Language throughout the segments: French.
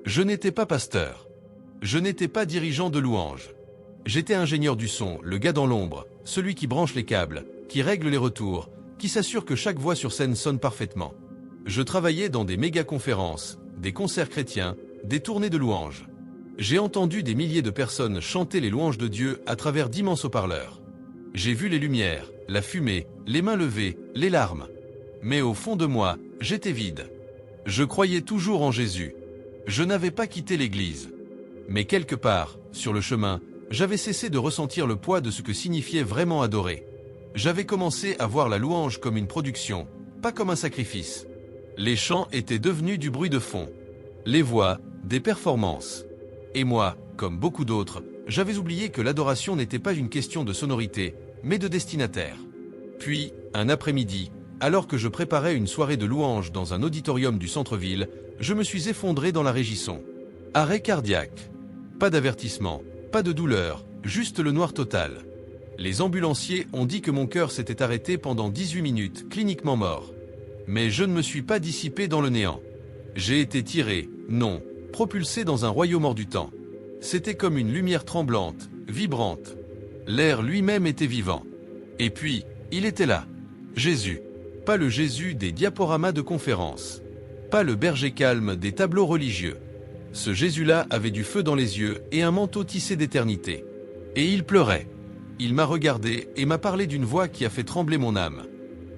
Je n'étais pas pasteur. Je n'étais pas dirigeant de louange. J'étais ingénieur du son, le gars dans l'ombre, celui qui branche les câbles, qui règle les retours, qui s'assure que chaque voix sur scène sonne parfaitement. Je travaillais dans des méga-conférences, des concerts chrétiens, des tournées de louanges. J'ai entendu des milliers de personnes chanter les louanges de Dieu à travers d'immenses haut-parleurs. J'ai vu les lumières, la fumée, les mains levées, les larmes. Mais au fond de moi, j'étais vide. Je croyais toujours en Jésus. Je n'avais pas quitté l'Église. Mais quelque part, sur le chemin, j'avais cessé de ressentir le poids de ce que signifiait vraiment adorer. J'avais commencé à voir la louange comme une production, pas comme un sacrifice. Les chants étaient devenus du bruit de fond. Les voix, des performances. Et moi, comme beaucoup d'autres, j'avais oublié que l'adoration n'était pas une question de sonorité, mais de destinataire. Puis, un après-midi, alors que je préparais une soirée de louange dans un auditorium du centre-ville, je me suis effondré dans la régisson. Arrêt cardiaque. Pas d'avertissement, pas de douleur, juste le noir total. Les ambulanciers ont dit que mon cœur s'était arrêté pendant 18 minutes, cliniquement mort. Mais je ne me suis pas dissipé dans le néant. J'ai été tiré, non, propulsé dans un royaume hors du temps. C'était comme une lumière tremblante, vibrante. L'air lui-même était vivant. Et puis, il était là. Jésus. Pas le Jésus des diaporamas de conférences. Pas le berger calme des tableaux religieux. Ce Jésus-là avait du feu dans les yeux et un manteau tissé d'éternité. Et il pleurait. Il m'a regardé et m'a parlé d'une voix qui a fait trembler mon âme.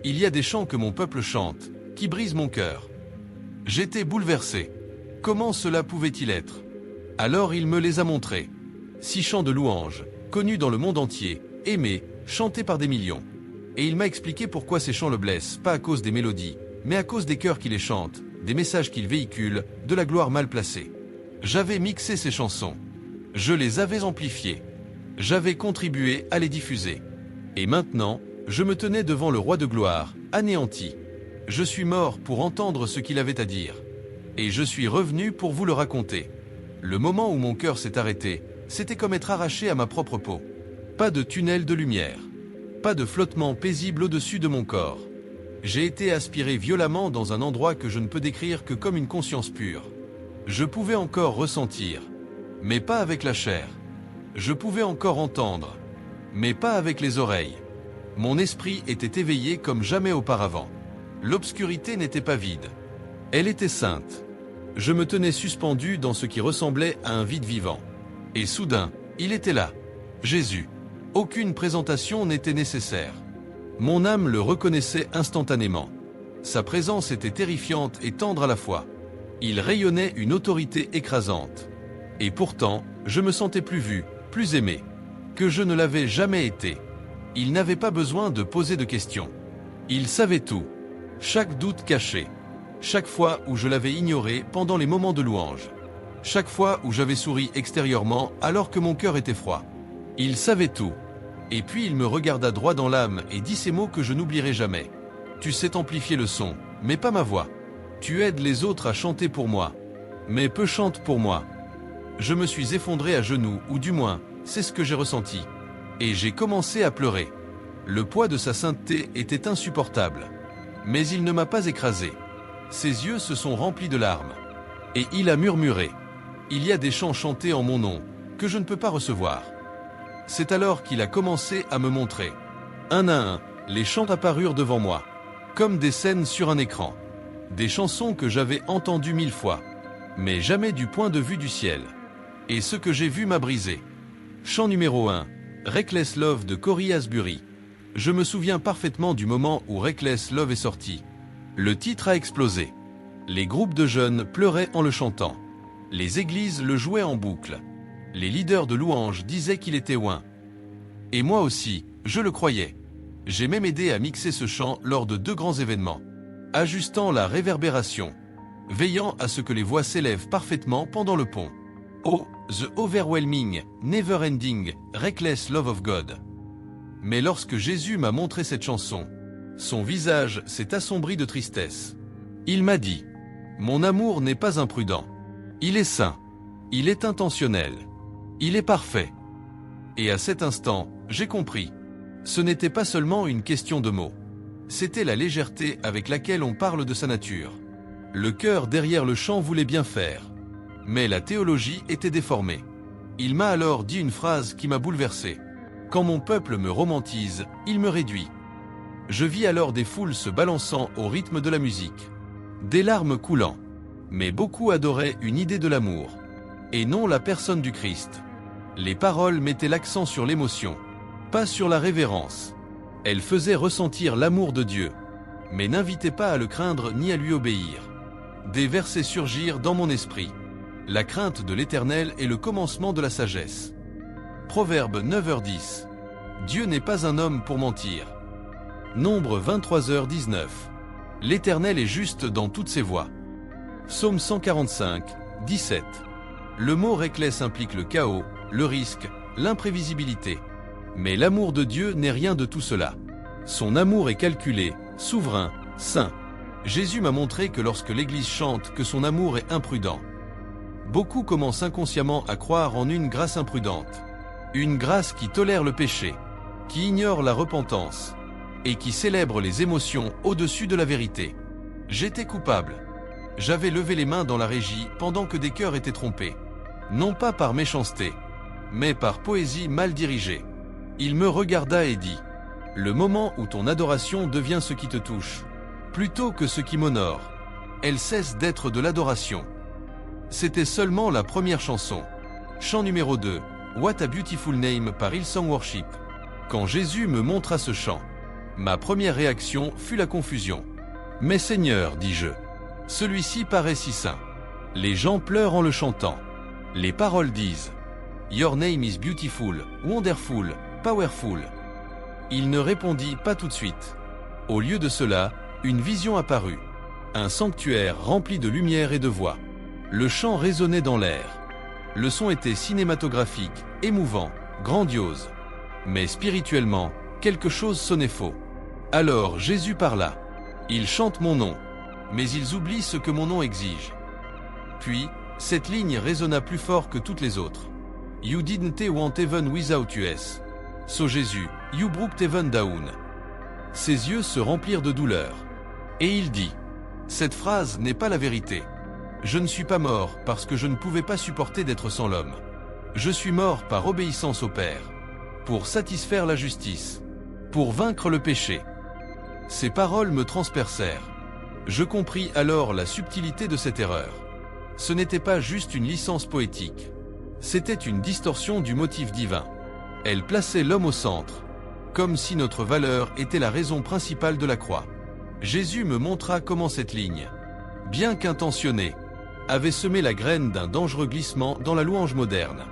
Il y a des chants que mon peuple chante, qui brisent mon cœur. J'étais bouleversé. Comment cela pouvait-il être? Alors il me les a montrés. 6 chants de louange, connus dans le monde entier, aimés, chantés par des millions. Et il m'a expliqué pourquoi ces chants le blessent, pas à cause des mélodies, mais à cause des cœurs qui les chantent, des messages qu'ils véhiculent, de la gloire mal placée. J'avais mixé ces chansons. Je les avais amplifiées. J'avais contribué à les diffuser. Et maintenant, je me tenais devant le roi de gloire, anéanti. Je suis mort pour entendre ce qu'il avait à dire. Et je suis revenu pour vous le raconter. Le moment où mon cœur s'est arrêté, c'était comme être arraché à ma propre peau. Pas de tunnel de lumière. Pas de flottement paisible au-dessus de mon corps. J'ai été aspiré violemment dans un endroit que je ne peux décrire que comme une conscience pure. Je pouvais encore ressentir, mais pas avec la chair. Je pouvais encore entendre, mais pas avec les oreilles. Mon esprit était éveillé comme jamais auparavant. L'obscurité n'était pas vide. Elle était sainte. Je me tenais suspendu dans ce qui ressemblait à un vide vivant. Et soudain, il était là. Jésus. Aucune présentation n'était nécessaire. Mon âme le reconnaissait instantanément. Sa présence était terrifiante et tendre à la fois. Il rayonnait une autorité écrasante. Et pourtant, je me sentais plus vu, plus aimé, que je ne l'avais jamais été. Il n'avait pas besoin de poser de questions. Il savait tout. Chaque doute caché. Chaque fois où je l'avais ignoré pendant les moments de louange. Chaque fois où j'avais souri extérieurement alors que mon cœur était froid. Il savait tout. Et puis il me regarda droit dans l'âme et dit ces mots que je n'oublierai jamais. Tu sais amplifier le son, mais pas ma voix. Tu aides les autres à chanter pour moi, mais peu chantent pour moi. Je me suis effondré à genoux, ou du moins, c'est ce que j'ai ressenti. Et j'ai commencé à pleurer. Le poids de sa sainteté était insupportable. Mais il ne m'a pas écrasé. Ses yeux se sont remplis de larmes. Et il a murmuré. Il y a des chants chantés en mon nom, que je ne peux pas recevoir. C'est alors qu'il a commencé à me montrer. Un à un, les chants apparurent devant moi, comme des scènes sur un écran. Des chansons que j'avais entendues 1000 fois, mais jamais du point de vue du ciel. Et ce que j'ai vu m'a brisé. Chant numéro 1, Reckless Love de Cory Asbury. Je me souviens parfaitement du moment où Reckless Love est sorti. Le titre a explosé. Les groupes de jeunes pleuraient en le chantant. Les églises le jouaient en boucle. Les leaders de louanges disaient qu'il était ouin. Et moi aussi, je le croyais. J'ai même aidé à mixer ce chant lors de 2 grands événements. Ajustant la réverbération. Veillant à ce que les voix s'élèvent parfaitement pendant le pont. Oh, the overwhelming, never-ending, reckless love of God. Mais lorsque Jésus m'a montré cette chanson, son visage s'est assombri de tristesse. Il m'a dit, « Mon amour n'est pas imprudent. Il est saint. Il est intentionnel. Il est parfait. » Et à cet instant, j'ai compris. Ce n'était pas seulement une question de mots. C'était la légèreté avec laquelle on parle de sa nature. Le cœur derrière le chant voulait bien faire. Mais la théologie était déformée. Il m'a alors dit une phrase qui m'a bouleversé. Quand mon peuple me romantise, il me réduit. Je vis alors des foules se balançant au rythme de la musique. Des larmes coulant. Mais beaucoup adoraient une idée de l'amour. Et non la personne du Christ. Les paroles mettaient l'accent sur l'émotion, pas sur la révérence. Elles faisaient ressentir l'amour de Dieu, mais n'invitaient pas à le craindre ni à lui obéir. Des versets surgirent dans mon esprit. La crainte de l'Éternel est le commencement de la sagesse. Proverbe 9h10. Dieu n'est pas un homme pour mentir. Nombre 23h19. L'Éternel est juste dans toutes ses voies. Psaume 145, 17. Le mot reckless implique le chaos, le risque, l'imprévisibilité. Mais l'amour de Dieu n'est rien de tout cela. Son amour est calculé, souverain, saint. Jésus m'a montré que lorsque l'Église chante que son amour est imprudent, beaucoup commencent inconsciemment à croire en une grâce imprudente. Une grâce qui tolère le péché, qui ignore la repentance, et qui célèbre les émotions au-dessus de la vérité. J'étais coupable. J'avais levé les mains dans la régie pendant que des cœurs étaient trompés. Non pas par méchanceté, mais par poésie mal dirigée. Il me regarda et dit : « Le moment où ton adoration devient ce qui te touche, plutôt que ce qui m'honore, elle cesse d'être de l'adoration. » C'était seulement la première chanson. Chant numéro 2, What a Beautiful Name par Hillsong Worship. Quand Jésus me montra ce chant, ma première réaction fut la confusion. « Mais Seigneur, dis-je, celui-ci paraît si saint. » Les gens pleurent en le chantant. Les paroles disent : « Your name is beautiful, wonderful, powerful. » Il ne répondit pas tout de suite. Au lieu de cela, une vision apparut. Un sanctuaire rempli de lumière et de voix. Le chant résonnait dans l'air. Le son était cinématographique, émouvant, grandiose. Mais spirituellement, quelque chose sonnait faux. Alors Jésus parla. Ils chantent mon nom, mais ils oublient ce que mon nom exige. Puis, cette ligne résonna plus fort que toutes les autres. You didn't want heaven without us. So Jésus, you broke heaven down. Ses yeux se remplirent de douleur. Et il dit : cette phrase n'est pas la vérité. Je ne suis pas mort parce que je ne pouvais pas supporter d'être sans l'homme. Je suis mort par obéissance au Père, pour satisfaire la justice, pour vaincre le péché. Ces paroles me transpercèrent. Je compris alors la subtilité de cette erreur. Ce n'était pas juste une licence poétique. C'était une distorsion du motif divin. Elle plaçait l'homme au centre, comme si notre valeur était la raison principale de la croix. Jésus me montra comment cette ligne, bien qu'intentionnée, avait semé la graine d'un dangereux glissement dans la louange moderne.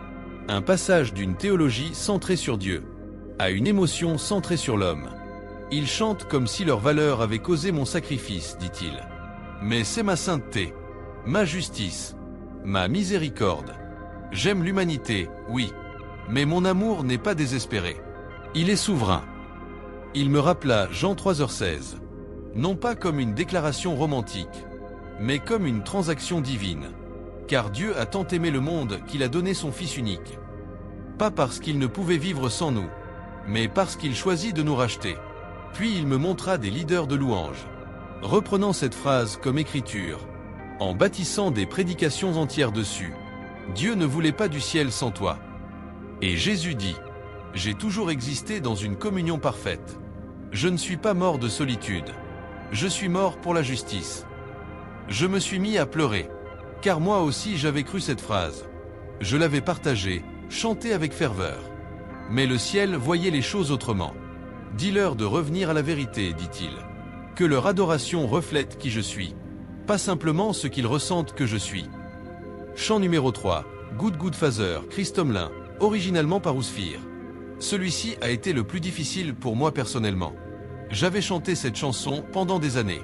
Un passage d'une théologie centrée sur Dieu à une émotion centrée sur l'homme. Ils chantent comme si leur valeur avait causé mon sacrifice, dit-il. Mais c'est ma sainteté, ma justice, ma miséricorde. J'aime l'humanité, oui, mais mon amour n'est pas désespéré. Il est souverain. Il me rappela Jean 3h16, non pas comme une déclaration romantique, mais comme une transaction divine. Car Dieu a tant aimé le monde qu'il a donné son Fils unique. Pas parce qu'il ne pouvait vivre sans nous, mais parce qu'il choisit de nous racheter. Puis il me montra des leaders de louanges, reprenant cette phrase comme écriture, en bâtissant des prédications entières dessus. Dieu ne voulait pas du ciel sans toi. Et Jésus dit : j'ai toujours existé dans une communion parfaite. Je ne suis pas mort de solitude. Je suis mort pour la justice. Je me suis mis à pleurer, car moi aussi j'avais cru cette phrase. Je l'avais partagée, chantée avec ferveur. Mais le ciel voyait les choses autrement. Dis-leur de revenir à la vérité, dit-il. Que leur adoration reflète qui je suis, pas simplement ce qu'ils ressentent que je suis. Chant numéro 3, Good Good Father, Chris Tomlin, originalement par Ousfir. Celui-ci a été le plus difficile pour moi personnellement. J'avais chanté cette chanson pendant des années.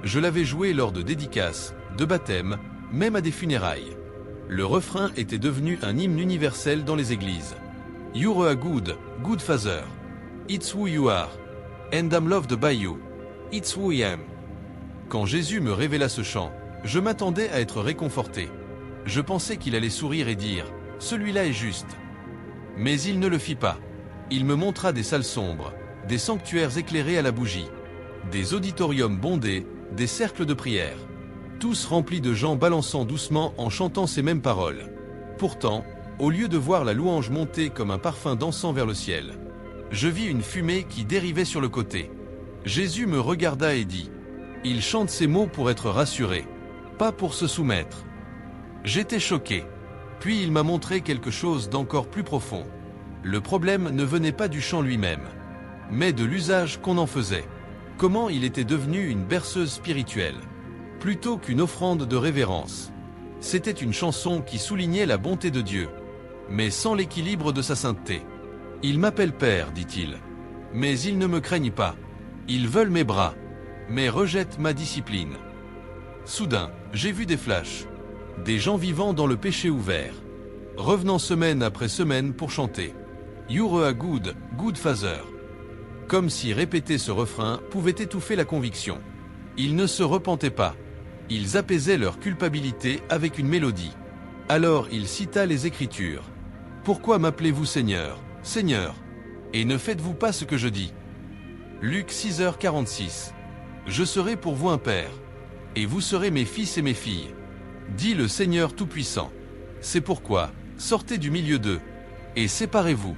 Je l'avais jouée lors de dédicaces, de baptêmes, même à des funérailles. Le refrain était devenu un hymne universel dans les églises. You're a good, good father. It's who you are. And I'm loved by you. It's who I am. Quand Jésus me révéla ce chant, je m'attendais à être réconforté. Je pensais qu'il allait sourire et dire : celui-là est juste. Mais il ne le fit pas. Il me montra des salles sombres, des sanctuaires éclairés à la bougie, des auditoriums bondés, des cercles de prière. tous remplis de gens balançant doucement en chantant ces mêmes paroles. Pourtant, au lieu de voir la louange monter comme un parfum d'encens vers le ciel, je vis une fumée qui dérivait sur le côté. Jésus me regarda et dit, « Il chante ces mots pour être rassuré, pas pour se soumettre. » J'étais choqué. Puis il m'a montré quelque chose d'encore plus profond. Le problème ne venait pas du chant lui-même, mais de l'usage qu'on en faisait. Comment il était devenu une berceuse spirituelle, plutôt qu'une offrande de révérence. C'était une chanson qui soulignait la bonté de Dieu, mais sans l'équilibre de sa sainteté. « Ils m'appellent Père, dit-il, mais ils ne me craignent pas. Ils veulent mes bras, mais rejettent ma discipline. » Soudain, j'ai vu des flashs, des gens vivant dans le péché ouvert, revenant semaine après semaine pour chanter « You're a good, good father ». Comme si répéter ce refrain pouvait étouffer la conviction. Ils ne se repentaient pas. Ils apaisaient leur culpabilité avec une mélodie. Alors il cita les Écritures. « Pourquoi m'appelez-vous Seigneur, Seigneur, et ne faites-vous pas ce que je dis ?» Luc 6h46. « Je serai pour vous un père, et vous serez mes fils et mes filles, dit le Seigneur Tout-Puissant. C'est pourquoi, sortez du milieu d'eux, et séparez-vous. »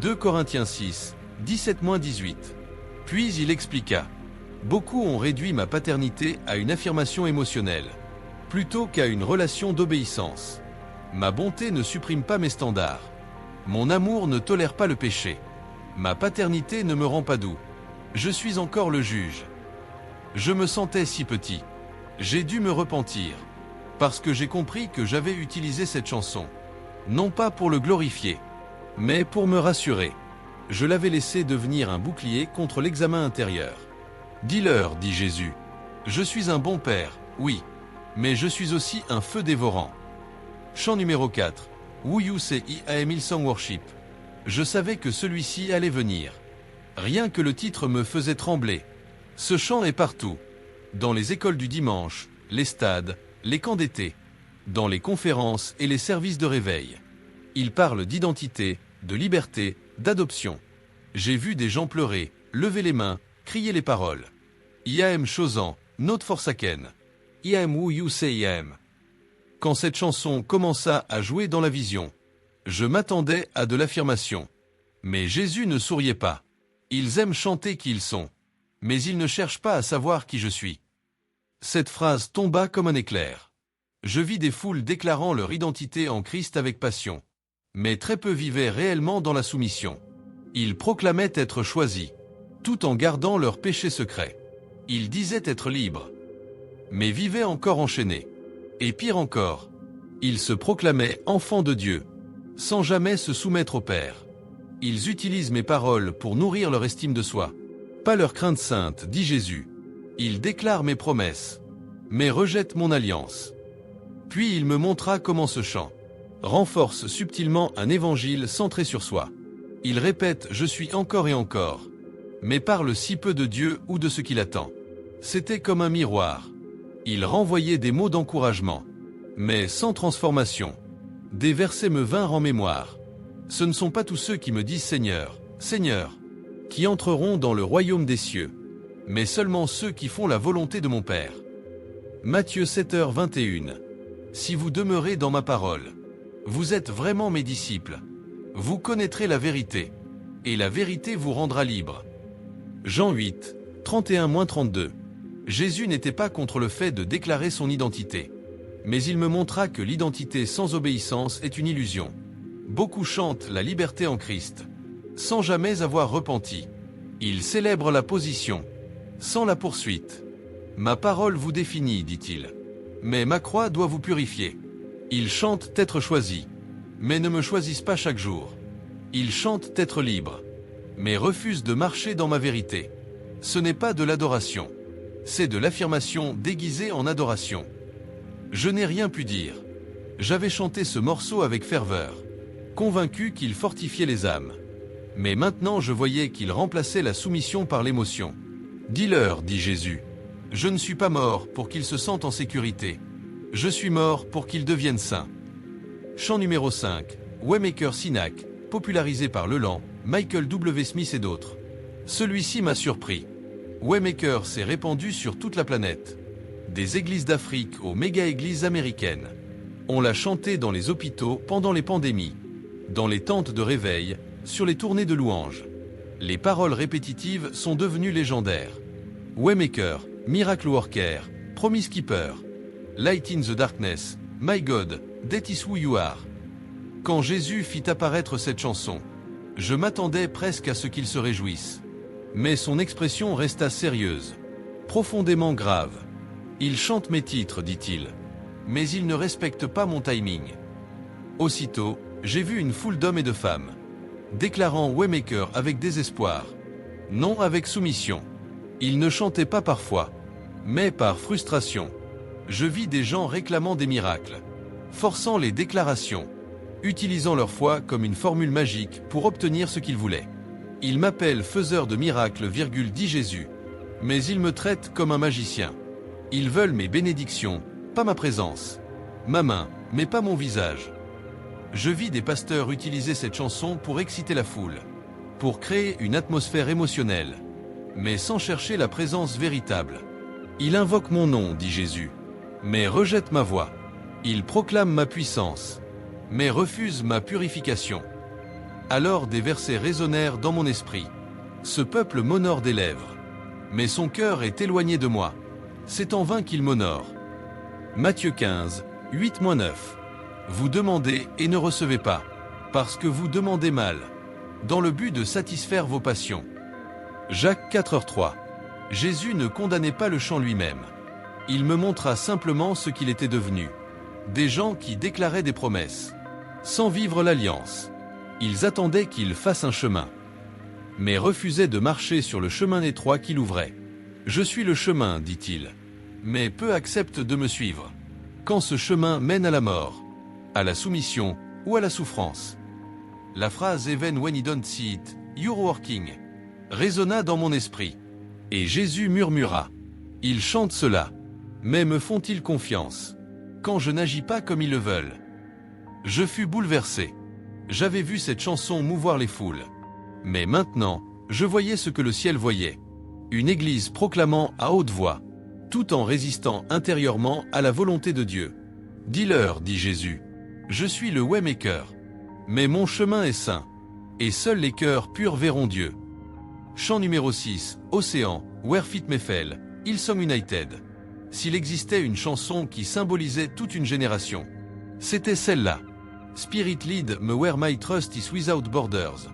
2 Corinthiens 6, 17-18. Puis il expliqua. Beaucoup ont réduit ma paternité à une affirmation émotionnelle, plutôt qu'à une relation d'obéissance. Ma bonté ne supprime pas mes standards. Mon amour ne tolère pas le péché. Ma paternité ne me rend pas doux. Je suis encore le juge. Je me sentais si petit. J'ai dû me repentir, parce que j'ai compris que j'avais utilisé cette chanson, non pas pour le glorifier, mais pour me rassurer. Je l'avais laissé devenir un bouclier contre l'examen intérieur. « Dis-leur, dit Jésus, je suis un bon père, oui, mais je suis aussi un feu dévorant. » Chant numéro 4. Who you say I am Hillsong Worship. Je savais que celui-ci allait venir. Rien que le titre me faisait trembler. Ce chant est partout. Dans les écoles du dimanche, les stades, les camps d'été, dans les conférences et les services de réveil. Il parle d'identité, de liberté, d'adoption. J'ai vu des gens pleurer, lever les mains, crier les paroles. I am chosen, not forsaken. I am who you say I am. Quand cette chanson commença à jouer dans la vision, je m'attendais à de l'affirmation. Mais Jésus ne souriait pas. Ils aiment chanter qui ils sont, mais ils ne cherchent pas à savoir qui je suis. Cette phrase tomba comme un éclair. Je vis des foules déclarant leur identité en Christ avec passion, mais très peu vivaient réellement dans la soumission. Ils proclamaient être choisis, tout en gardant leurs péchés secrets. Ils disaient être libres, mais vivaient encore enchaînés. Et pire encore, ils se proclamaient enfants de Dieu, sans jamais se soumettre au Père. Ils utilisent mes paroles pour nourrir leur estime de soi, pas leur crainte sainte, dit Jésus. Ils déclarent mes promesses, mais rejettent mon alliance. Puis il me montra comment ce chant renforce subtilement un évangile centré sur soi. Il répète « Je suis encore et encore », mais parle si peu de Dieu ou de ce qu'il attend. C'était comme un miroir. Il renvoyait des mots d'encouragement, mais sans transformation. Des versets me vinrent en mémoire. Ce ne sont pas tous ceux qui me disent « Seigneur, Seigneur », qui entreront dans le royaume des cieux, mais seulement ceux qui font la volonté de mon Père. Matthieu 7h21. Si vous demeurez dans ma parole, vous êtes vraiment mes disciples. Vous connaîtrez la vérité, et la vérité vous rendra libre. Jean 8, 31-32. Jésus n'était pas contre le fait de déclarer son identité, mais il me montra que l'identité sans obéissance est une illusion. Beaucoup chantent la liberté en Christ, sans jamais avoir repenti. Ils célèbrent la position, sans la poursuite. Ma parole vous définit, dit-il, mais ma croix doit vous purifier. Ils chantent être choisis, mais ne me choisissent pas chaque jour. Ils chantent être libres, mais refusent de marcher dans ma vérité. Ce n'est pas de l'adoration, c'est de l'affirmation déguisée en adoration. Je n'ai rien pu dire. J'avais chanté ce morceau avec ferveur, convaincu qu'il fortifiait les âmes. Mais maintenant je voyais qu'il remplaçait la soumission par l'émotion. « Dis-leur, dit Jésus, je ne suis pas mort pour qu'ils se sentent en sécurité. Je suis mort pour qu'ils deviennent saints. » Chant numéro 5, Waymaker Sinak, popularisé par Leland, Michael W. Smith et d'autres. Celui-ci m'a surpris. Waymaker s'est répandu sur toute la planète. Des églises d'Afrique aux méga-églises américaines. On l'a chanté dans les hôpitaux pendant les pandémies, dans les tentes de réveil, sur les tournées de louanges. Les paroles répétitives sont devenues légendaires. Waymaker, Miracle Worker, Promise Keeper, Light in the Darkness, My God, That is who you are. Quand Jésus fit apparaître cette chanson, je m'attendais presque à ce qu'il se réjouisse. Mais son expression resta sérieuse, profondément grave. Il chante mes titres, dit-il. Mais il ne respecte pas mon timing. Aussitôt, j'ai vu une foule d'hommes et de femmes, déclarant Waymaker avec désespoir, non avec soumission. Il ne chantait pas par foi, mais par frustration. Je vis des gens réclamant des miracles, forçant les déclarations, utilisant leur foi comme une formule magique pour obtenir ce qu'ils voulaient. Ils m'appellent faiseur de miracles, dit Jésus, mais ils me traitent comme un magicien. Ils veulent mes bénédictions, pas ma présence, ma main, mais pas mon visage. Je vis des pasteurs utiliser cette chanson pour exciter la foule, pour créer une atmosphère émotionnelle, mais sans chercher la présence véritable. Il invoque mon nom, dit Jésus, mais rejette ma voix. Il proclame ma puissance, mais refuse ma purification. Alors des versets résonnèrent dans mon esprit. Ce peuple m'honore des lèvres, mais son cœur est éloigné de moi. C'est en vain qu'il m'honore. Matthieu 15, 8-9. Vous demandez et ne recevez pas, parce que vous demandez mal, dans le but de satisfaire vos passions. Jacques 4h3. Jésus ne condamnait pas le chant lui-même. Il me montra simplement ce qu'il était devenu. Des gens qui déclaraient des promesses, sans vivre l'alliance. Ils attendaient qu'il fasse un chemin, mais refusaient de marcher sur le chemin étroit qu'il ouvrait. Je suis le chemin, dit-il, mais peu acceptent de me suivre. Quand ce chemin mène à la mort, à la soumission ou à la souffrance. La phrase Even when you don't see it, you're working résonna dans mon esprit. Et Jésus murmura. Ils chantent cela, mais me font-ils confiance quand je n'agis pas comme ils le veulent? Je fus bouleversé. J'avais vu cette chanson mouvoir les foules. Mais maintenant, je voyais ce que le ciel voyait. Une église proclamant à haute voix, tout en résistant intérieurement à la volonté de Dieu. Dis-leur, dit Jésus, je suis le Waymaker. Mais mon chemin est saint, et seuls les cœurs purs verront Dieu. Chant numéro 6, Océan, Where Fit Me Fell, Hillsong United. S'il existait une chanson qui symbolisait toute une génération, c'était celle-là. Spirit lead me where my trust is without borders.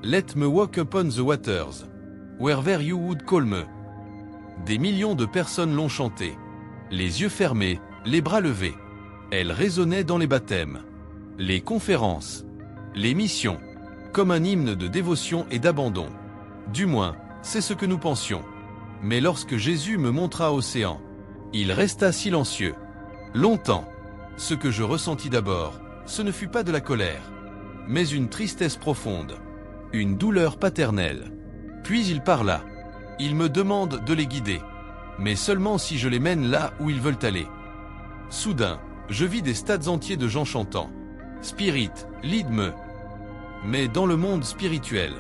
Let me walk upon the waters, wherever you would call me. Des millions de personnes l'ont chantée, les yeux fermés, les bras levés. Elle résonnait dans les baptêmes, les conférences, les missions, comme un hymne de dévotion et d'abandon. Du moins, c'est ce que nous pensions. Mais lorsque Jésus me montra Océan, il resta silencieux. Longtemps. Ce que je ressentis d'abord, ce ne fut pas de la colère, mais une tristesse profonde, une douleur paternelle. Puis il parla. Il me demande de les guider, mais seulement si je les mène là où ils veulent aller. Soudain, je vis des stades entiers de gens chantant « Spirit, lead me ». Mais dans le monde spirituel,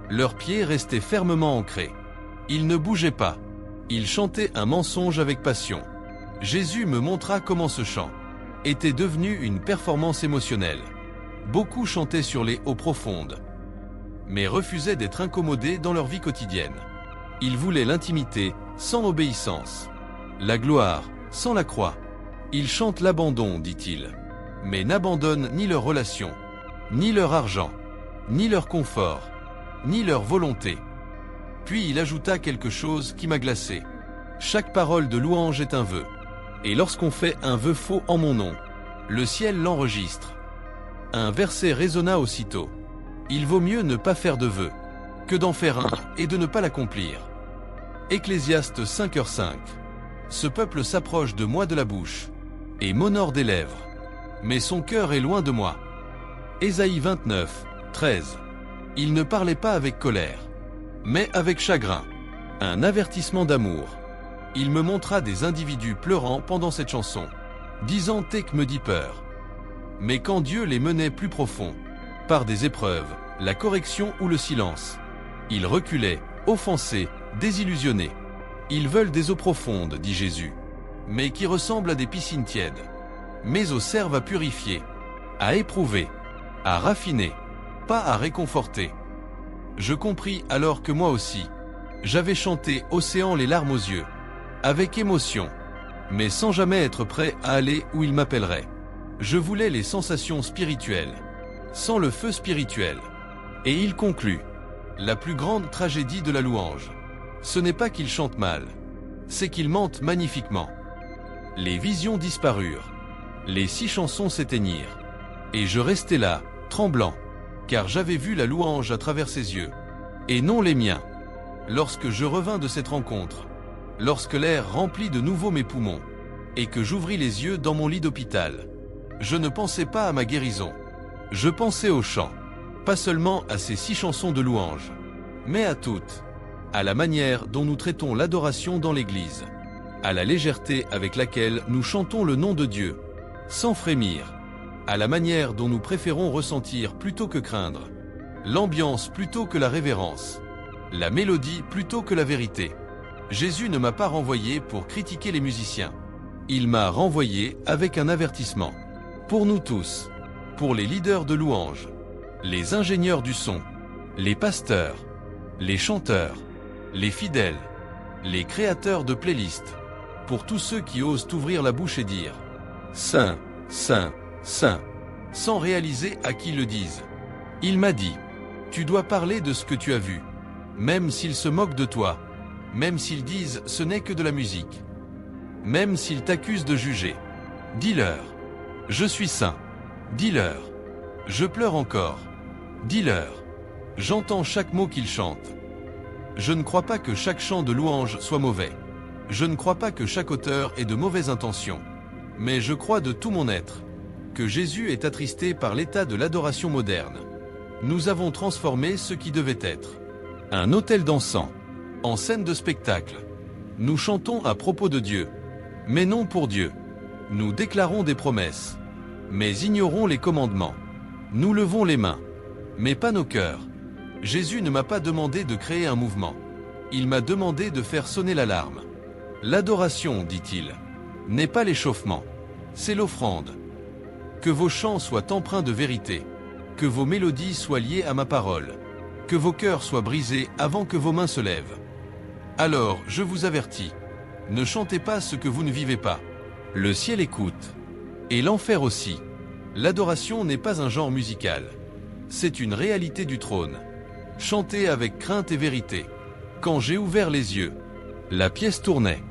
leurs pieds restaient fermement ancrés. Ils ne bougeaient pas. Ils chantaient un mensonge avec passion. Jésus me montra comment ce chant était devenu une performance émotionnelle. Beaucoup chantaient sur les eaux profondes, mais refusaient d'être incommodés dans leur vie quotidienne. Ils voulaient l'intimité sans obéissance, la gloire sans la croix. Ils chantent l'abandon, dit-il, mais n'abandonnent ni leur relation, ni leur argent, ni leur confort, ni leur volonté. Puis il ajouta quelque chose qui m'a glacé. Chaque parole de louange est un vœu. Et lorsqu'on fait un vœu faux en mon nom, le ciel l'enregistre. Un verset résonna aussitôt. Il vaut mieux ne pas faire de vœu que d'en faire un et de ne pas l'accomplir. Ecclésiaste 5h5. Ce peuple s'approche de moi de la bouche et m'honore des lèvres, mais son cœur est loin de moi. Ésaïe 29, 13. Il ne parlait pas avec colère, mais avec chagrin. Un avertissement d'amour. Il me montra des individus pleurant pendant cette chanson, disant « Take me deeper ». Mais quand Dieu les menait plus profond, par des épreuves, la correction ou le silence, ils reculaient, offensés, désillusionnés. Ils veulent des eaux profondes, dit Jésus. mais qui ressemblent à des piscines tièdes. Mes eaux servent à purifier, à éprouver, à raffiner, pas à réconforter. Je compris alors que moi aussi, j'avais chanté Océan les larmes aux yeux, avec émotion, mais sans jamais être prêt à aller où il m'appellerait. Je voulais les sensations spirituelles, sans le feu spirituel. Et il conclut. La plus grande tragédie de la louange. Ce n'est pas qu'il chante mal, c'est qu'il mente magnifiquement. Les visions disparurent. Les 6 chansons s'éteignirent. Et je restais là, tremblant, car j'avais vu la louange à travers ses yeux, et non les miens. Lorsque je revins de cette rencontre, lorsque l'air remplit de nouveau mes poumons, et que j'ouvris les yeux dans mon lit d'hôpital, je ne pensais pas à ma guérison. Je pensais au chant, pas seulement à ces 6 chansons de louange, mais à toutes, à la manière dont nous traitons l'adoration dans l'Église, à la légèreté avec laquelle nous chantons le nom de Dieu, sans frémir, à la manière dont nous préférons ressentir plutôt que craindre, l'ambiance plutôt que la révérence, la mélodie plutôt que la vérité. Jésus ne m'a pas renvoyé pour critiquer les musiciens. Il m'a renvoyé avec un avertissement. Pour nous tous, pour les leaders de louange, les ingénieurs du son, les pasteurs, les chanteurs, les fidèles, les créateurs de playlists, pour tous ceux qui osent ouvrir la bouche et dire « Saint, Saint, Saint », sans réaliser à qui le disent. Il m'a dit « Tu dois parler de ce que tu as vu, même s'ils se moquent de toi, même s'ils disent ce n'est que de la musique, même s'ils t'accusent de juger. Dis-leur « Je suis saint ». Dis-leur « Je pleure encore ». Dis-leur « J'entends chaque mot qu'ils chantent ». Je ne crois pas que chaque chant de louange soit mauvais. Je ne crois pas que chaque auteur ait de mauvaises intentions. Mais je crois de tout mon être que Jésus est attristé par l'état de l'adoration moderne. Nous avons transformé ce qui devait être un autel d'encens en scène de spectacle. Nous chantons à propos de Dieu, mais non pour Dieu. Nous déclarons des promesses, mais ignorons les commandements. Nous levons les mains, mais pas nos cœurs. Jésus ne m'a pas demandé de créer un mouvement. Il m'a demandé de faire sonner l'alarme. L'adoration, dit-il, n'est pas l'échauffement, c'est l'offrande. Que vos chants soient empreints de vérité, que vos mélodies soient liées à ma parole, que vos cœurs soient brisés avant que vos mains se lèvent. Alors, je vous avertis, ne chantez pas ce que vous ne vivez pas. Le ciel écoute, et l'enfer aussi. L'adoration n'est pas un genre musical, c'est une réalité du trône. Chantez avec crainte et vérité. Quand j'ai ouvert les yeux, la pièce tournait.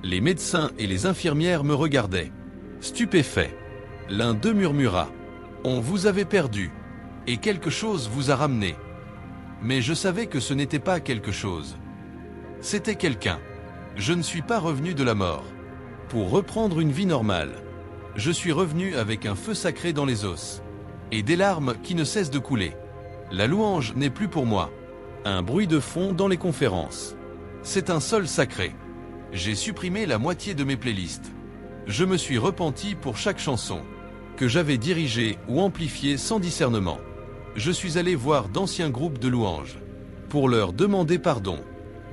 Les médecins et les infirmières me regardaient, stupéfaits. L'un d'eux murmura « On vous avait perdu, et quelque chose vous a ramené. » Mais je savais que ce n'était pas quelque chose. C'était quelqu'un. Je ne suis pas revenu de la mort pour reprendre une vie normale. Je suis revenu avec un feu sacré dans les os et des larmes qui ne cessent de couler. La louange n'est plus pour moi un bruit de fond dans les conférences. C'est un sol sacré. J'ai supprimé la moitié de mes playlists. Je me suis repenti pour chaque chanson que j'avais dirigée ou amplifiée sans discernement. Je suis allé voir d'anciens groupes de louanges pour leur demander pardon.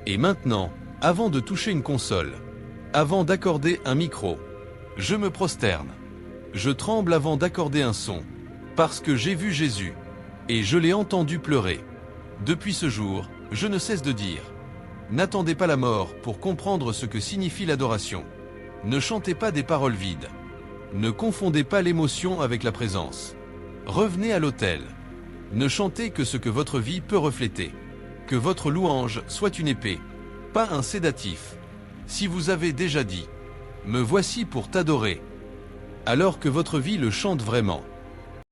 Et maintenant, avant de toucher une console, avant d'accorder un micro, je me prosterne. Je tremble avant d'accorder un son, parce que j'ai vu Jésus, et je l'ai entendu pleurer. Depuis ce jour, je ne cesse de dire, n'attendez pas la mort pour comprendre ce que signifie l'adoration. Ne chantez pas des paroles vides. Ne confondez pas l'émotion avec la présence. Revenez à l'autel. Ne chantez que ce que votre vie peut refléter. Que votre louange soit une épée, pas un sédatif. Si vous avez déjà dit « Me voici pour t'adorer », alors que votre vie le chante vraiment.